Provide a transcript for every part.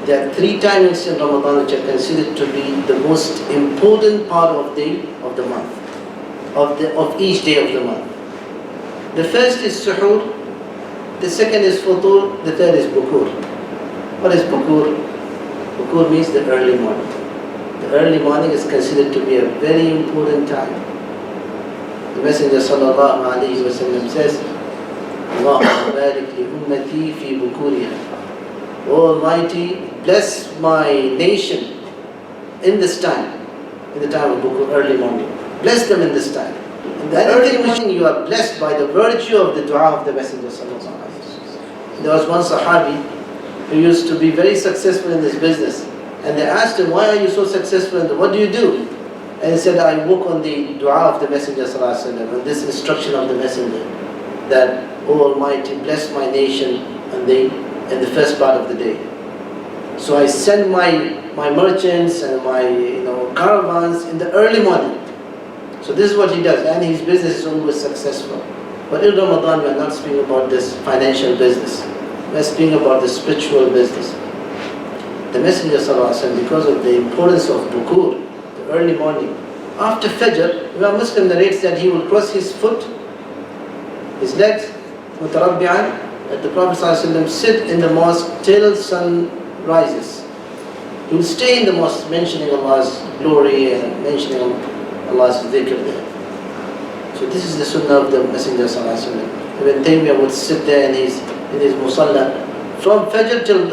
There are three timings in Ramadan which are considered to be the most important part of the month, of each day of the month. The first is Suhoor, the second is Futhoor, the third is Bukoor. What is Bukoor? Bukoor means the early morning. The early morning is considered to be a very important time. The Messenger sallallahu alayhi wa sallam says, Allahumma barik li ummati fi bukuriha. O Almighty, bless my nation in this time, in the time of Bukoor, early morning. Bless them in this time. In the early morning you are blessed by the virtue of the dua of the Messenger sallallahu alayhi wa sallam. There was one Sahabi who used to be very successful in this business, and they asked him, why are you so successful and what do you do? And he said, I work on the dua of the Messenger sallallahu alayhi wa sallam, and this instruction of the Messenger, that, O Almighty, bless my nation in the first part of the day. So I send my merchants and my caravans in the early morning. So this is what he does, and his business is always successful. But in Ramadan we are not speaking about this financial business. We are speaking about the spiritual business. The Messenger ﷺ, because of the importance of Bukoor, the early morning, after Fajr, Imam Muslim narrates that he will cross his foot, his legs, mutarabbi'an, that the Prophet ﷺ sit in the mosque till sun rises. He will stay in the mosque mentioning Allah's glory and mentioning Allah's dhikr there. So this is the sunnah of the Messenger ﷺ. Ibn Taymiyyah would sit there in his musalla from Fajr till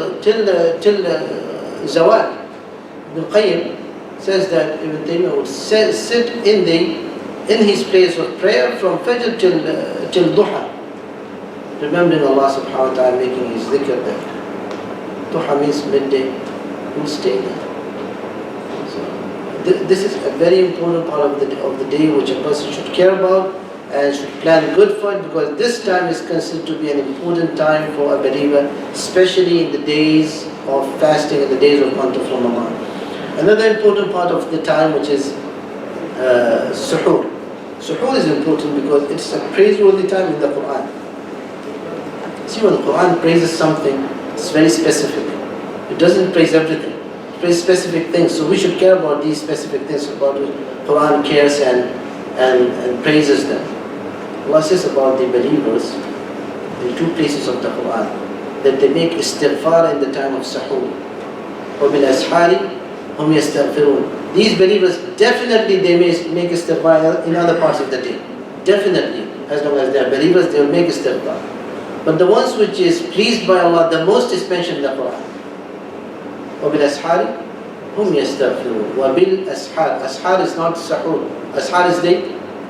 Zawal. Ibn Qayyim says that Ibn Taymiyyah would sit in his place of prayer from Fajr till Duha, remembering Allah subhanahu wa ta'ala, making his dhikr there. Duha means midday. He will stay there. This is a very important part of the day which a person should care about and should plan good for it, because this time is considered to be an important time for a believer, especially in the days of fasting, in the days of month of Ramadan. Another important part of the time, which is Suhoor. Suhoor is important because it's a praiseworthy time in the Quran. See, when the Quran praises something, it's very specific. It doesn't praise everything. Very specific things, so we should care about these specific things about which Quran cares and praises them. Allah says about the believers in two places of the Quran that they make istighfar in the time of Suhoor. وَبِالْأَسْحَارِ هُمْ يَسْتَغْفِرُونَ. These believers definitely they may make istighfar in other parts of the day. Definitely, as long as they are believers, they will make istighfar. But the ones which is pleased by Allah the most is mentioned in the Quran. وَبِالْأَسْحَارِ هُمْ يَسْتَغْفِرُونَ. وَبِالْأَسْحَارِ. Ashar is not Suhoor. Ashar is the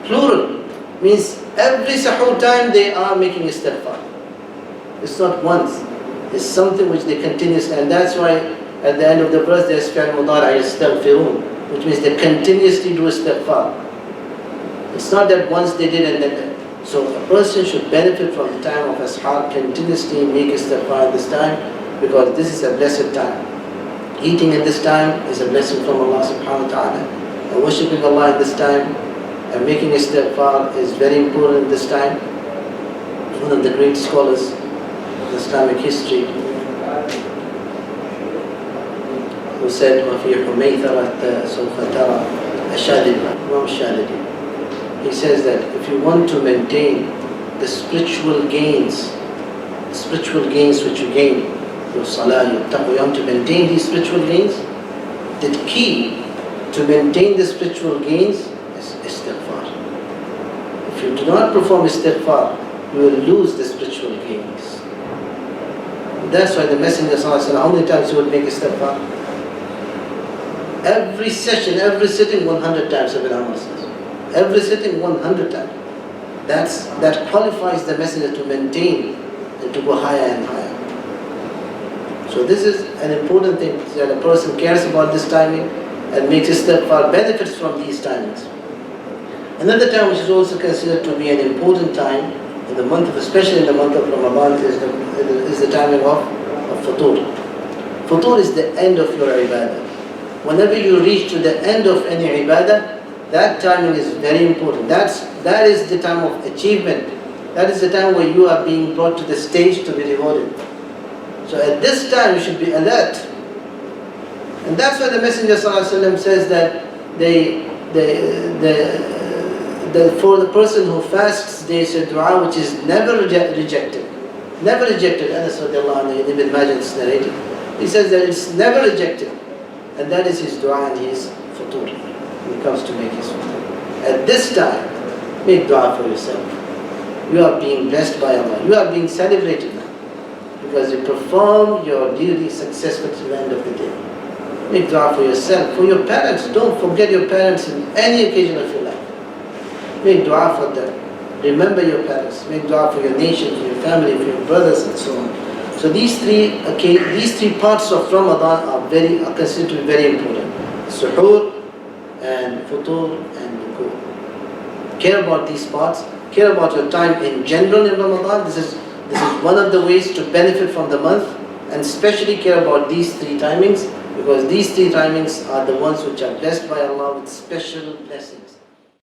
plural. Means every Suhoor time they are making istighfar. It's not once. It's something which they continuously, and that's why at the end of the verse there's fi'l mudari' yastaghfirun, which means they continuously do istighfar. It's not that once they did and then. So a person should benefit from the time of Ashar, continuously make istighfar at this time, because this is a blessed time. Eating at this time is a blessing from Allah subhanahu wa ta'ala. And worshipping Allah at this time and making istighfar is very important at this time. One of the great scholars of Islamic history who said, وَفِي حُمَيْثَرَةَ سَوْفَ تَرَى أَشَادِلَّهِ. Imam Shadidi. He says that if you want to maintain the spiritual gains which you gain, your salah, your taqwa, you want to maintain these spiritual gains, the key to maintain the spiritual gains is istighfar. If you do not perform istighfar, you will lose the spiritual gains. That's why the Messenger ﷺ, how many times he would make istighfar? Every session, every sitting, 100 times, Ibn Amr says. Every sitting, 100 times. That qualifies the Messenger to maintain and to go higher and higher. So this is an important thing, that a person cares about this timing and makes istighfar, benefits from these timings. Another time which is also considered to be an important time in the month of, especially in the month of Ramadan, is the timing of Futhoor. Futhoor is the end of your ibadah. Whenever you reach to the end of any ibadah, that timing is very important. That is the time of achievement. That is the time where you are being brought to the stage to be rewarded. So at this time you should be alert And that's why the Messenger ﷺ says that for the person who fasts, there is a dua which is never rejected. Never rejected. Anas radiallahu anhu, Ibn Majah is narrated. He says that it's never rejected. And that is his dua and his futhoor. When it comes to make his futhoor. At this time, make dua for yourself. You are being blessed by Allah. You are being celebrated now. Because you perform your duty successfully to the end of the day. Make dua for yourself, for your parents. Don't forget your parents in any occasion of your life. Make dua for them. Remember your parents. Make dua for your nation, for your family, for your brothers, and so on. So these three parts of Ramadan are considered to be very important. Suhoor and Futhoor and Bukoor. Care about these parts. Care about your time in general in Ramadan. This is one of the ways to benefit from the month, and especially care about these three timings, because these three timings are the ones which are blessed by Allah with special blessings.